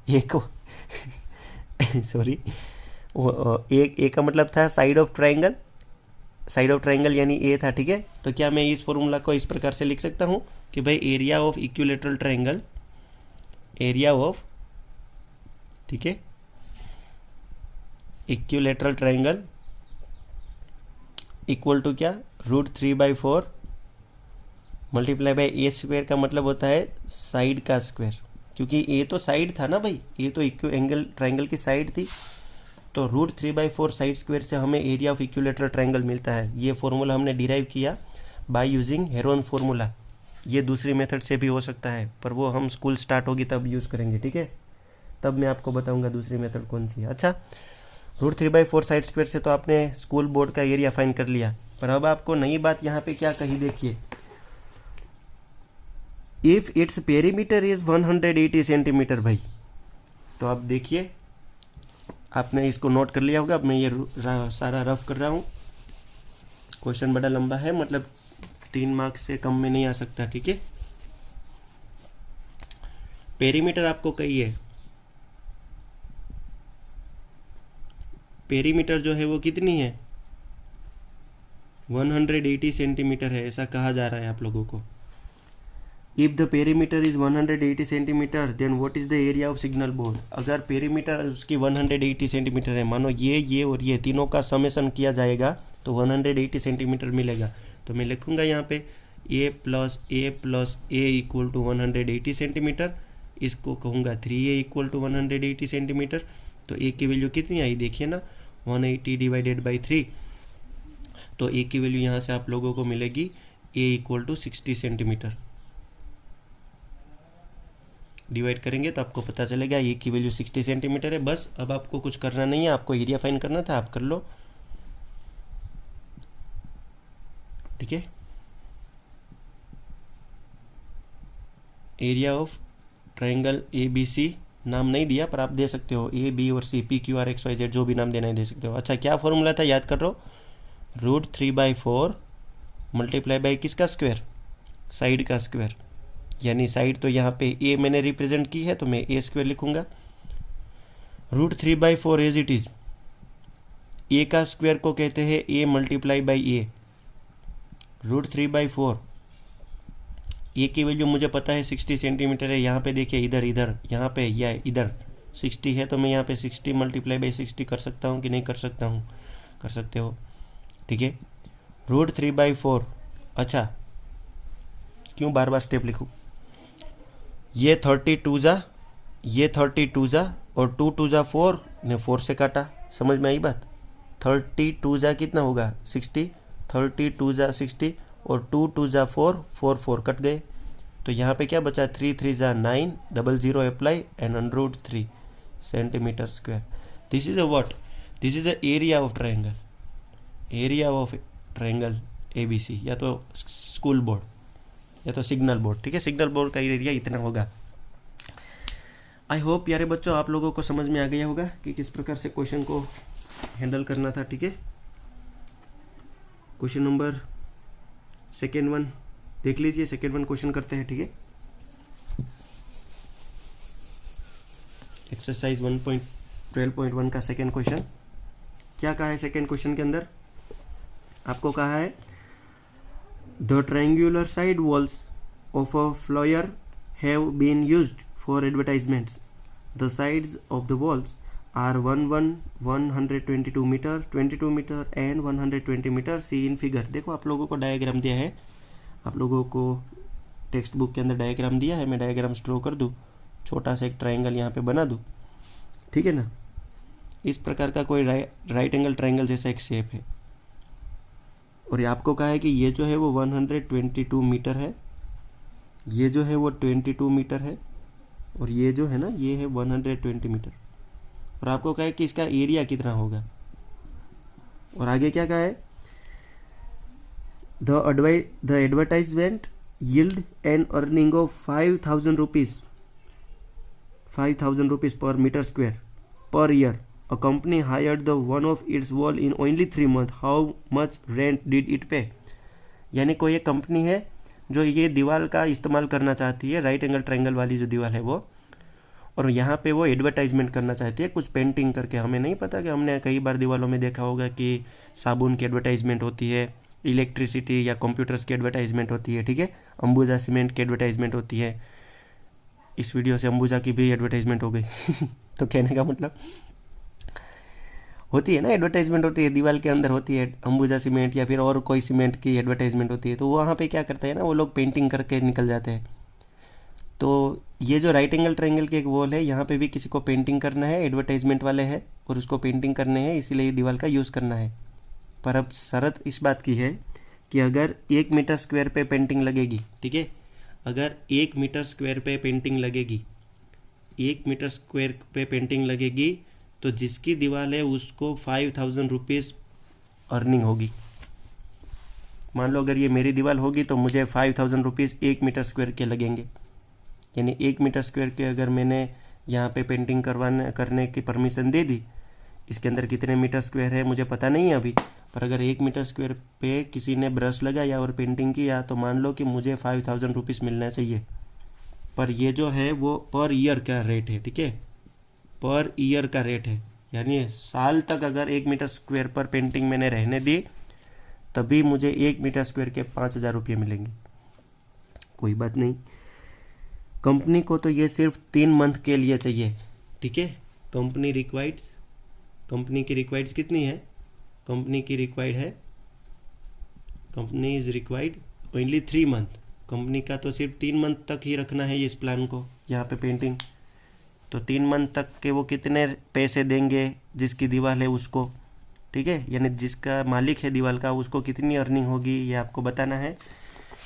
ए को सॉरी, ए का मतलब था साइड ऑफ ट्रायंगल यानी ए था, ठीक है। तो क्या मैं इस फॉर्मूला को इस प्रकार से लिख सकता हूँ कि भाई एरिया ऑफ इक्विलैटरल ट्रायंगल, ठीक है, इक्विलैटरल ट्रायंगल इक्वल टू क्या, √3/4 मल्टीप्लाई बाई a² का मतलब होता है साइड का स्क्वायर, क्योंकि ए तो साइड था ना भाई, ये तो इक्विएंगल ट्रायंगल की साइड थी। तो √3/4 साइड स्क्वायर से हमें एरिया ऑफ इक्विलैटरल ट्रायंगल मिलता है। ये फॉर्मूला हमने डिराइव किया बाय यूजिंग हेरोन फॉर्मूला। ये दूसरी मेथड से भी हो सकता है, पर वो हम स्कूल स्टार्ट होगी तब यूज़ करेंगे, ठीक है। तब मैं आपको बताऊंगा दूसरी मेथड कौन सी है। अच्छा, √3/4 साइड स्क्वायर से तो आपने स्कूल बोर्ड का एरिया फाइंड कर लिया, पर अब आपको नई बात यहाँ पे क्या कही, देखिए, if its perimeter is 180 centimetre भाई। तो अब देखिए, आपने इसको नोट कर लिया होगा। अब मैं ये सारा रफ कर रहा हूँ। क्वेश्चन बड़ा लंबा है, मतलब 3 मार्क्स से कम में नहीं आ सकता, ठीक है। पेरीमीटर आपको कही है, पेरीमीटर जो है वो कितनी है, 180 सेंटीमीटर है, ऐसा कहा जा रहा है आप लोगों को। If the perimeter is 180 centimetre then what is the area of signal board. अगर पेरीमीटर उसकी 180 सेंटीमीटर है, मानो ये और ये तीनों का समेसन किया जाएगा तो 180 सेंटीमीटर मिलेगा। तो मैं लिखूँगा यहाँ पे a + a equal to 180 centimetre, इसको कहूँगा 3a इक्वल टू 180 सेंटीमीटर। तो a की वैल्यू कितनी आई, देखिए ना, 180 डिवाइडेड बाई 3। तो a की वैल्यू यहाँ से आप लोगों को मिलेगी a equal to 60 centimetre. Divide करेंगे तो आपको पता चलेगा ए की वैल्यू 60 सेंटीमीटर है। बस अब आपको कुछ करना नहीं है, आपको एरिया फाइंड करना था, आप कर लो, ठीक है। Area of triangle A B C, नाम नहीं दिया पर आप दे सकते हो, ए बी और c, p q r x y z, जो भी नाम देना है दे सकते हो। अच्छा, क्या फॉर्मूला था याद कर लो, √3/4 मल्टीप्लाई बाई किसका स्क्वायर, साइड का स्क्वायर, यानी साइड तो यहाँ पे ए मैंने रिप्रेजेंट की है तो मैं ए स्क्वायर लिखूंगा। √3/4 एज इट इज़, ए का स्क्वायर को कहते हैं ए मल्टीप्लाई बाई ए। √3/4, ए की वैल्यू मुझे पता है 60 सेंटीमीटर है। यहाँ पे देखिए इधर यहाँ पे या इधर 60 है, तो मैं यहाँ पे 60 मल्टीप्लाई बाई 60 कर सकता हूँ कि नहीं कर सकता हूँ, कर सकते हो, ठीक है। √3/4, अच्छा क्यों बार बार स्टेप लिखूँ, ये 32 जा और 2 2 जा 4 ने 4 से काटा, समझ में आई बात। 32 जा कितना होगा 60, 32 जा 60 और 2 2 जा 4, 4 4 कट गए, तो यहाँ पे क्या बचा 3 3 जा 9, 00 apply and √3 centimetre square. This is a what, this is a area of triangle, area of triangle ABC, या तो स्कूल बोर्ड या तो सिग्नल बोर्ड, ठीक है। सिग्नल बोर्ड का एरिया इतना होगा। आई होप प्यारे बच्चों आप लोगों को समझ में आ गया होगा कि किस प्रकार से क्वेश्चन को हैंडल करना था, ठीक है। क्वेश्चन नंबर सेकेंड वन देख लीजिए, सेकेंड वन क्वेश्चन करते हैं, ठीक है। एक्सरसाइज 1.12.1 का सेकेंड क्वेश्चन क्या कहा है। सेकेंड क्वेश्चन के अंदर आपको कहा है the triangular side walls of a flyer have been used for advertisements. The sides of the walls are 122 meter, 22 meter and 120 meter. See in figure. देखो आप लोगों को डायग्राम दिया है, आप लोगों को टेक्स्ट बुक के अंदर डायग्राम दिया है, मैं डायग्राम ड्रॉ कर दूँ, छोटा सा एक ट्रायंगल यहाँ पे बना दूँ, ठीक है ना। इस प्रकार का कोई राइट एंगल ट्रायंगल जैसा एक शेप है, और ये आपको कहा है कि ये जो है वो 122 मीटर है, ये जो है वो 22 मीटर है, और ये जो है ना ये है 120 मीटर, और आपको कहा है कि इसका एरिया कितना होगा। और आगे क्या कहा है, the advertisement yield an earning of 5,000 rupees, 5,000 rupees per metre square per year. A company hired the one of its wall in only 3 months. How much rent did it pay. यानी कोई एक कंपनी है जो ये दीवार का इस्तेमाल करना चाहती है, राइट एंगल ट्रायंगल वाली जो दीवार है वो, और यहाँ पे वो एडवर्टाइजमेंट करना चाहती है कुछ पेंटिंग करके। हमें नहीं पता कि हमने कई बार दीवारों में देखा होगा कि साबुन की एडवर्टाइजमेंट होती है, इलेक्ट्रिसिटी या कंप्यूटर्स की एडवर्टाइजमेंट होती है, ठीक है, अंबुजा सीमेंट की एडवर्टाइजमेंट होती है। इस वीडियो से अंबुजा की भी एडवर्टाइजमेंट हो गई तो कहने का मतलब होती है ना, एडवर्टाइजमेंट होती है दीवार के अंदर होती है, अंबुजा सीमेंट या फिर और कोई सीमेंट की एडवर्टाइजमेंट होती है, तो वहाँ पे क्या करते हैं ना वो लोग पेंटिंग करके निकल जाते हैं। तो ये जो राइट एंगल ट्रायंगल की एक वॉल है, यहाँ पे भी किसी को पेंटिंग करना है, एडवर्टाइजमेंट वाले हैं और उसको पेंटिंग करने हैं, इसीलिए दीवार का यूज़ करना है। पर अब शर्त इस बात की है कि अगर 1 मीटर स्क्वायर पे पेंटिंग लगेगी, ठीक है, अगर 1 मीटर स्क्वायर पे पेंटिंग लगेगी, 1 मीटर स्क्वायर पे पेंटिंग लगेगी, तो जिसकी दीवार है उसको 5,000 रुपीज़ अर्निंग होगी। मान लो अगर ये मेरी दीवार होगी तो मुझे 5,000 रुपीज़ 1 मीटर स्क्वायर के लगेंगे, यानी 1 मीटर स्क्वायर के अगर मैंने यहाँ पे पेंटिंग करने की परमिशन दे दी, इसके अंदर कितने मीटर स्क्वायर है मुझे पता नहीं है अभी, पर अगर 1 मीटर स्क्वायर पे किसी ने ब्रश लगाया और पेंटिंग किया तो मान लो कि मुझे 5,000 रुपीज़ मिलना चाहिए। पर ये जो है वो पर ईयर का रेट है, ठीक है, पर ईयर का रेट है, यानी साल तक अगर 1 मीटर स्क्वायर पर पेंटिंग मैंने रहने दी तभी मुझे 1 मीटर स्क्वायर के 5,000 रुपये मिलेंगे। कोई बात नहीं, कंपनी को तो ये सिर्फ 3 मंथ के लिए चाहिए, ठीक है। कंपनी की रिक्वायर्ड्स कितनी है, कंपनी की रिक्वायर्ड है, company is required only 3 month. Company का तो सिर्फ 3 मंथ तक ही रखना है इस प्लान को यहाँ पे पेंटिंग, तो 3 मंथ तक के वो कितने पैसे देंगे जिसकी दीवार है उसको, ठीक है, यानी जिसका मालिक है दीवार का उसको कितनी अर्निंग होगी ये आपको बताना है।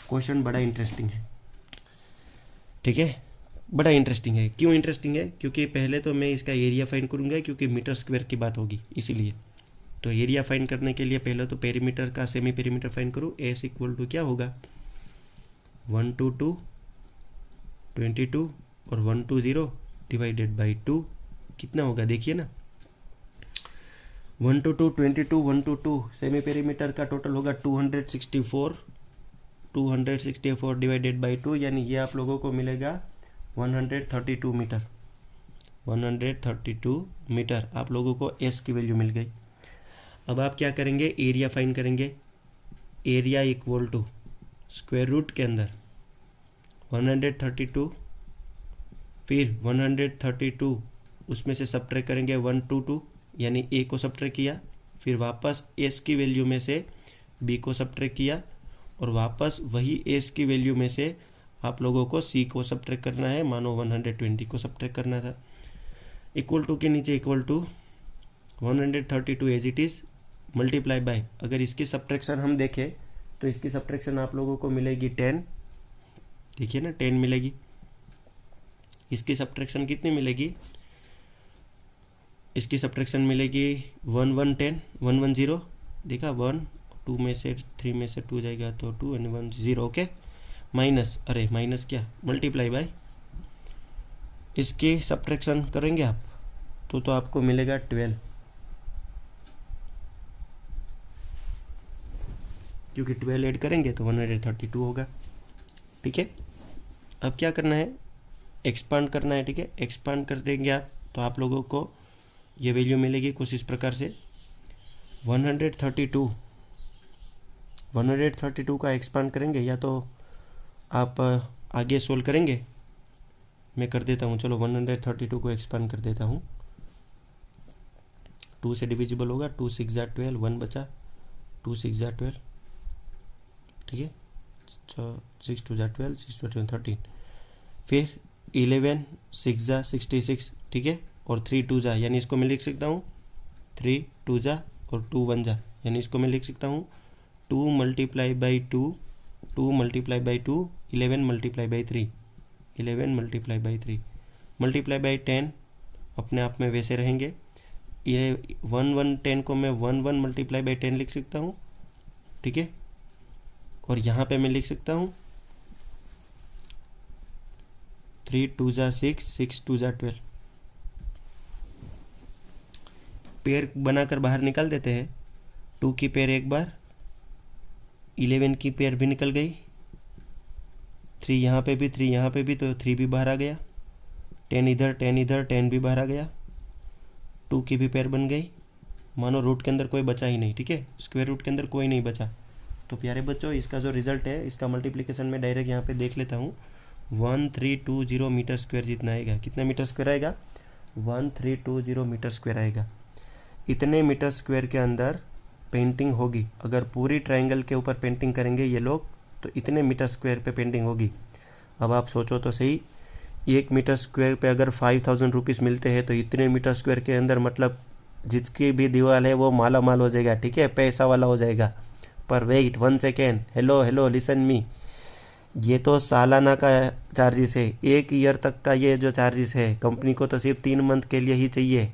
क्वेश्चन बड़ा इंटरेस्टिंग है, ठीक है, बड़ा इंटरेस्टिंग है। क्यों इंटरेस्टिंग है, क्योंकि पहले तो मैं इसका एरिया फाइंड करूँगा क्योंकि मीटर स्क्वायर की बात होगी इसीलिए। तो एरिया फाइंड करने के लिए पहले तो पेरीमीटर का सेमी पेरीमीटर फाइंड करूँ। एस इक्वल टू क्या होगा 1 to 2 22 और 120 डिवाइडेड बाई 2 कितना होगा देखिए ना, 1 to 2 22, 1 to 2 सेमी पेरीमीटर का टोटल होगा 264 डिवाइडेड बाई 2, यानी ये आप लोगों को मिलेगा 132 मीटर। 132 मीटर आप लोगों को एस की वैल्यू मिल गई। अब आप क्या करेंगे, एरिया फाइंड करेंगे। Area equal to square root के अंदर 132, फिर 132 उसमें से सब्ट्रैक्ट करेंगे 122, यानी ए को सब्ट्रैक्ट किया, फिर वापस एस की वैल्यू में से बी को सब्ट्रैक्ट किया, और वापस वही एस की वैल्यू में से आप लोगों को सी को सब्ट्रैक्ट करना है, मानो 120 को सब्ट्रैक्ट करना था। इक्वल टू के नीचे equal to 132 as it is multiply by, अगर इसकी सब्ट्रैक्शन हम देखें तो इसकी सब्ट्रैक्शन आप लोगों को मिलेगी 10, देखिए ना 10 मिलेगी। इसकी सब्ट्रैक्शन कितनी मिलेगी, इसकी सब्ट्रैक्शन मिलेगी 1110 देखा, 1 2 में से 3 में से 2 जाएगा तो 2 and 1 0, ओके। माइनस, अरे माइनस क्या, मल्टीप्लाई बाय, इसकी सब्ट्रैक्शन करेंगे आप तो आपको मिलेगा 12, क्योंकि 12 ऐड करेंगे तो 132 होगा। ठीक है, अब क्या करना है, एक्सपांड करना है। ठीक है, एक्सपांड कर देंगे आप तो आप लोगों को ये वैल्यू मिलेगी कुछ इस प्रकार से, 132 का एक्सपांड करेंगे, या तो आप आगे सोल्व करेंगे, मैं कर देता हूँ, चलो 132 को एक्सपांड कर देता हूँ। 2 से डिविजिबल होगा, 2 6 12, 1 बचा, 2 6 12, ठीक है, 6 2 12, 6 2 13, फिर 11 6 66, ठीक है, और 3 2 यानी इसको मैं लिख सकता हूँ 3 2 और 2 1 यानी इसको मैं लिख सकता हूँ 2 multiply by 2, 2 multiply by 2, 11 multiply by 3, 11 multiply by 3, multiply by 10 अपने आप में वैसे रहेंगे। 10 को मैं 1 मल्टीप्लाई बाई 10 लिख सकता हूँ, ठीक है, और यहाँ पे मैं लिख सकता हूँ 3 2 6, 6 2 12। पेयर बनाकर बाहर निकाल देते हैं, 2 की पेयर एक बार, 11 की पेयर भी निकल गई, 3 यहाँ पे भी, 3 यहाँ पे भी, तो 3 भी बाहर आ गया, 10 इधर 10 इधर, 10 भी बाहर आ गया, 2 की भी पेयर बन गई, मानो रूट के अंदर कोई बचा ही नहीं। ठीक है, स्क्वायर रूट के अंदर कोई नहीं बचा। तो प्यारे बच्चों, इसका जो रिजल्ट है, इसका मल्टीप्लिकेशन में डायरेक्ट यहाँ पे देख लेता हूँ, 1320 मीटर स्क्वायर जितना आएगा। कितना मीटर स्क्वायर आएगा, 1320 मीटर स्क्वायर आएगा। इतने मीटर स्क्वायर के अंदर पेंटिंग होगी। अगर पूरी ट्रायंगल के ऊपर पेंटिंग करेंगे ये लोग तो इतने मीटर स्क्वायर पे पेंटिंग होगी। अब आप सोचो तो सही, 1 मीटर स्क्वायर पे अगर 5000 रुपीज़ मिलते हैं तो इतने मीटर स्क्वायर के अंदर मतलब जिसकी भी दीवार है वो माला माल हो जाएगा। ठीक है, पैसा वाला हो जाएगा। पर wait 1 second, hello listen me, ये तो सालाना का चार्जेस है, 1 ईयर तक का ये जो चार्जेस है, कंपनी को तो सिर्फ 3 मंथ के लिए ही चाहिए।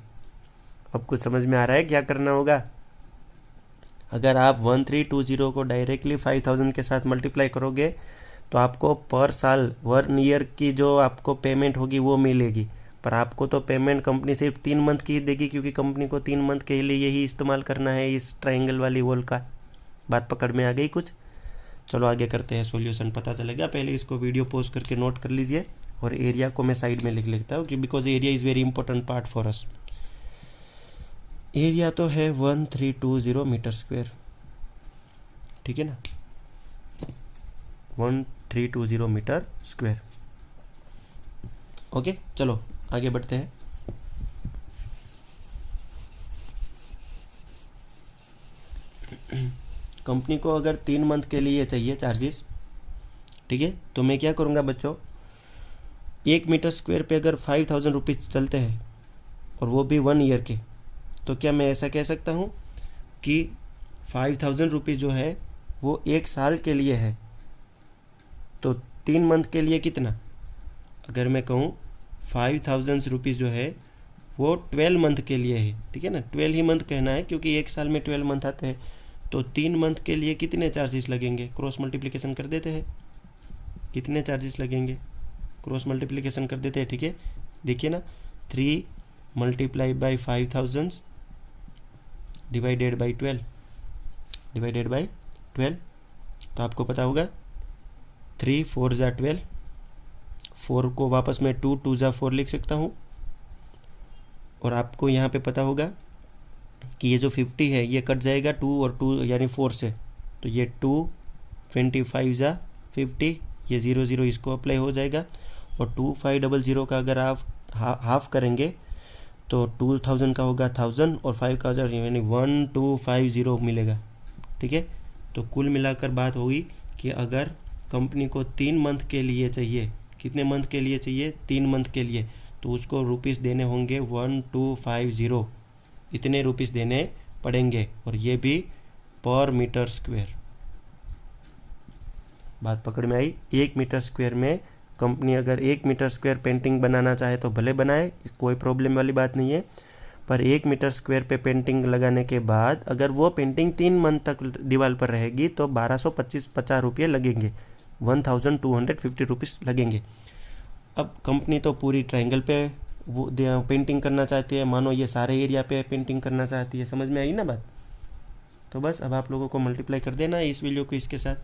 अब कुछ समझ में आ रहा है क्या करना होगा? अगर आप 1320 को डायरेक्टली 5000 के साथ मल्टीप्लाई करोगे तो आपको पर साल 1 ईयर की जो आपको पेमेंट होगी वो मिलेगी। पर आपको तो पेमेंट कंपनी सिर्फ 3 मंथ की ही देगी, क्योंकि कंपनी को 3 मंथ के लिए यही इस्तेमाल करना है इस ट्रायंगल वाली वॉल का। बात पकड़ में आ गई कुछ? चलो आगे करते हैं, सॉल्यूशन पता चलेगा। पहले इसको वीडियो पॉज करके नोट कर लीजिए और एरिया को मैं साइड में लिख लेता हूँ, because area is very important part for us. Area तो है 1320 मीटर स्क्वायर, ठीक है ना, 1320 मीटर स्क्वायर। ओके, चलो आगे बढ़ते हैं। कंपनी को अगर 3 मंथ के लिए चाहिए चार्जेस, ठीक है, तो मैं क्या करूँगा बच्चों, 1 मीटर स्क्वायर पे अगर 5000 रुपीज़ चलते हैं और वो भी 1 ईयर के, तो क्या मैं ऐसा कह सकता हूँ कि 5000 रुपीज़ जो है वो 1 साल के लिए है। तो 3 मंथ के लिए कितना, अगर मैं कहूँ 5000 रुपीज़ जो है वो 12 मंथ के लिए है, ठीक है ना, 12 ही मंथ कहना है क्योंकि 1 साल में 12 मंथ आते हैं। तो 3 मंथ के लिए कितने चार्जेस लगेंगे, क्रॉस मल्टीप्लिकेशन कर देते हैं, कितने चार्जेस लगेंगे, क्रॉस मल्टीप्लिकेशन कर देते हैं, ठीक है। देखिए ना, 3 मल्टीप्लाई बाई 5000 डिवाइडेड बाई 12 तो आपको पता होगा 3 4 ज़ा 12, 4 को वापस में 2 2 ज़ा 4 लिख सकता हूँ। और आपको यहाँ पे पता होगा कि ये जो 50 है ये कट जाएगा 2 और 2 यानी 4 से, तो ये 2 25 ज़ा 50, ये 0 0 इसको अप्लाई हो जाएगा। और 2500 का अगर आप हाफ करेंगे तो 2000 का होगा 1000 और 5 का 1000 यानी 1250 मिलेगा, ठीक है। तो कुल मिलाकर बात होगी कि अगर कंपनी को 3 मंथ के लिए चाहिए, कितने मंथ के लिए चाहिए, 3 मंथ के लिए, तो उसको रुपीस देने होंगे 1250, इतने रुपीस देने पड़ेंगे, और ये भी पर मीटर स्क्वायर। बात पकड़ में आई। 1 मीटर स्क्वायर में कंपनी अगर 1 मीटर स्क्वायर पेंटिंग बनाना चाहे तो भले बनाए, कोई प्रॉब्लम वाली बात नहीं है। पर 1 मीटर स्क्वायर पे पेंटिंग लगाने के बाद अगर वो पेंटिंग 3 मंथ तक दीवार पर रहेगी तो 1250 रुपये लगेंगे, 1250 रुपीज़ लगेंगे। अब कंपनी तो पूरी ट्रायंगल पे वो पेंटिंग करना चाहती है, मानो ये सारे एरिया पे पेंटिंग करना चाहती है। समझ में आई ना बात? तो बस अब आप लोगों को मल्टीप्लाई कर देना है इस वैल्यू को इसके साथ।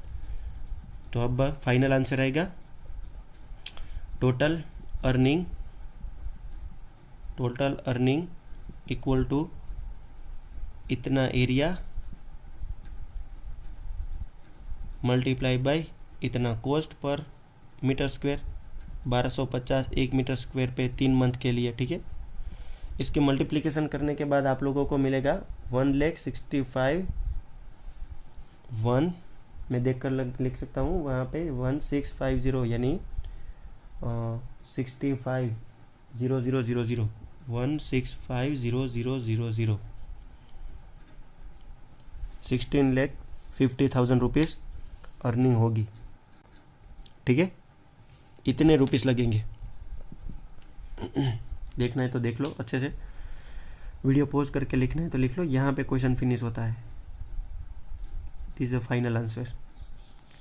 तो अब फाइनल आंसर आएगा टोटल अर्निंग इक्वल टू इतना एरिया मल्टीप्लाई बाय इतना cost per metre square, 1250 1 metre square पे 3 मंथ के लिए, ठीक है। इसके मल्टीप्लिकेशन करने के बाद आप लोगों को मिलेगा 1,65,1 मैं देख कर लिख सकता हूँ वहाँ पे 1650 यानी 65,000 16,50,000 16,50,000 रुपीज़ अर्निंग होगी, ठीक है। इतने रुपीस लगेंगे। देखना है तो देख लो अच्छे से, वीडियो पॉज करके लिखना है तो लिख लो। यहाँ पे क्वेश्चन फिनिश होता है। This is the final answer,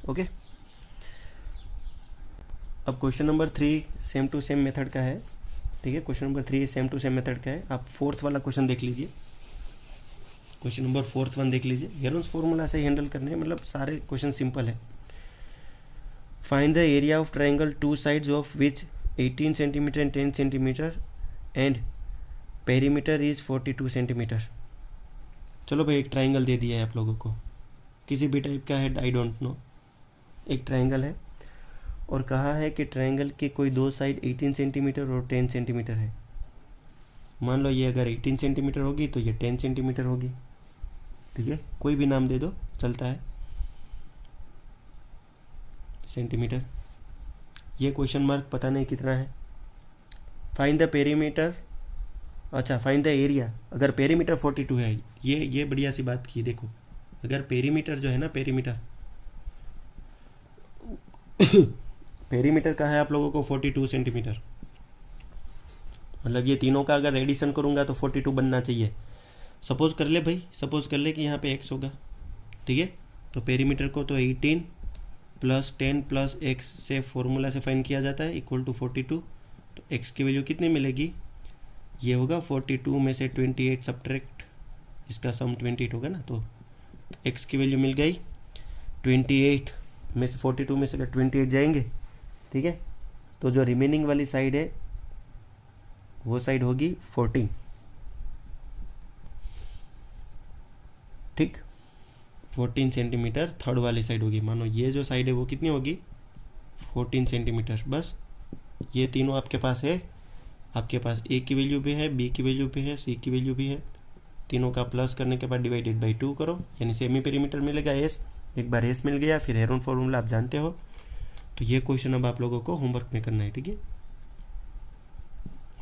okay. अब question number 3 same to same method का है, ठीक है। Question number 3 same to same method का है। आप 4th वाला क्वेश्चन देख लीजिए, क्वेश्चन नंबर 4th 1 देख लीजिए। हेरोन्स फॉर्मूला से हैंडल करने हैं, मतलब सारे क्वेश्चन सिंपल है। Find the area of triangle two sides of which 18 centimetre and 10 centimetre and perimeter is 42 centimetre. चलो भाई, एक ट्राइंगल दे दिया है आप लोगों को, किसी भी टाइप का है, आई डोंट नो। एक ट्राइंगल है और कहा है कि ट्राइंगल के कोई 2 साइड 18 सेंटीमीटर और 10 सेंटीमीटर है। मान लो ये अगर 18 सेंटीमीटर होगी तो ये 10 सेंटीमीटर होगी, ठीक है। कोई भी नाम दे दो चलता है, सेंटीमीटर। ये क्वेश्चन मार्क पता नहीं कितना है। फाइंड द पेरीमीटर, अच्छा फाइंड द एरिया। अगर पेरीमीटर 42 है, ये बढ़िया सी बात की। देखो अगर पेरीमीटर जो है ना, पेरीमीटर का है आप लोगों को 42 सेंटीमीटर, मतलब ये तीनों का अगर एडिशन करूँगा तो 42 बनना चाहिए। सपोज कर ले भाई, सपोज कर ले कि यहाँ पे x होगा, ठीक है। तो पेरीमीटर को तो 18 + 10 + x से फॉर्मूला से फाइंड किया जाता है इक्वल टू 42। तो x की वैल्यू कितनी मिलेगी? ये होगा 42 में से 28 सब्ट्रैक्ट, इसका सम 28 होगा ना, तो x की वैल्यू मिल गई 28 में से 42 में से 28 जाएंगे, ठीक है। तो जो रिमेनिंग वाली साइड है वो साइड होगी 14, ठीक। 14 सेंटीमीटर थर्ड वाली साइड होगी। मानो ये जो साइड है वो कितनी होगी? 14 सेंटीमीटर। बस ये तीनों आपके पास है, आपके पास a की वैल्यू भी है, b की वैल्यू भी है, c की वैल्यू भी है। तीनों का प्लस करने के बाद डिवाइडेड बाई 2 करो, यानी सेमी पेरीमीटर मिलेगा s। एक बार s मिल गया, फिर हेरोन फॉर्मूला आप जानते हो। तो ये क्वेश्चन अब आप लोगों को होमवर्क में करना है, ठीक है।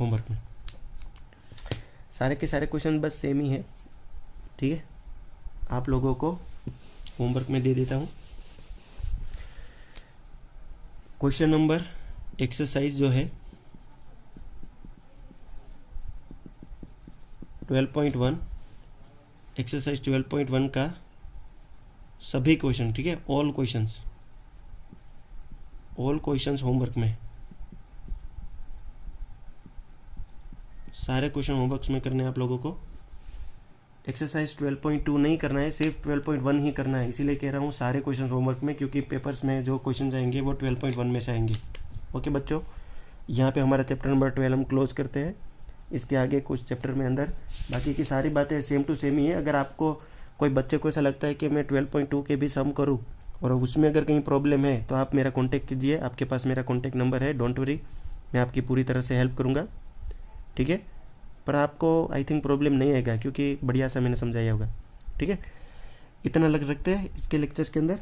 होमवर्क में सारे के सारे क्वेश्चन बस सेम ही है, ठीक है। आप लोगों को होमवर्क में दे देता हूँ। क्वेश्चन नंबर एक्सरसाइज जो है 12.1, एक्सरसाइज 12.1 का सभी क्वेश्चन, ठीक है, ऑल क्वेश्चंस होमवर्क में सारे क्वेश्चन होमवर्क्स में करने हैं आप लोगों को। एक्सरसाइज 12.2 नहीं करना है, सिर्फ 12.1 ही करना है। इसीलिए कह रहा हूँ सारे क्वेश्चन होमवर्क में, क्योंकि पेपर्स में जो क्वेश्चन आएंगे वो 12.1 में से आएंगे। ओके बच्चों, यहाँ पे हमारा चैप्टर नंबर 12 हम क्लोज करते हैं। इसके आगे कुछ चैप्टर में अंदर बाकी की सारी बातें सेम टू सेम ही है। अगर आपको कोई बच्चे को ऐसा लगता है कि मैं 12.2 के भी सम करूँ और उसमें अगर कहीं प्रॉब्लम है तो आप मेरा कॉन्टैक्ट कीजिए। आपके पास मेरा कॉन्टैक्ट नंबर है, डोंट वरी, मैं आपकी पूरी तरह से हेल्प करूँगा। ठीक है, पर आपको आई थिंक प्रॉब्लम नहीं आएगा क्योंकि बढ़िया सा मैंने समझाया होगा। ठीक है, इतना लग रखते हैं इसके लेक्चर्स के अंदर।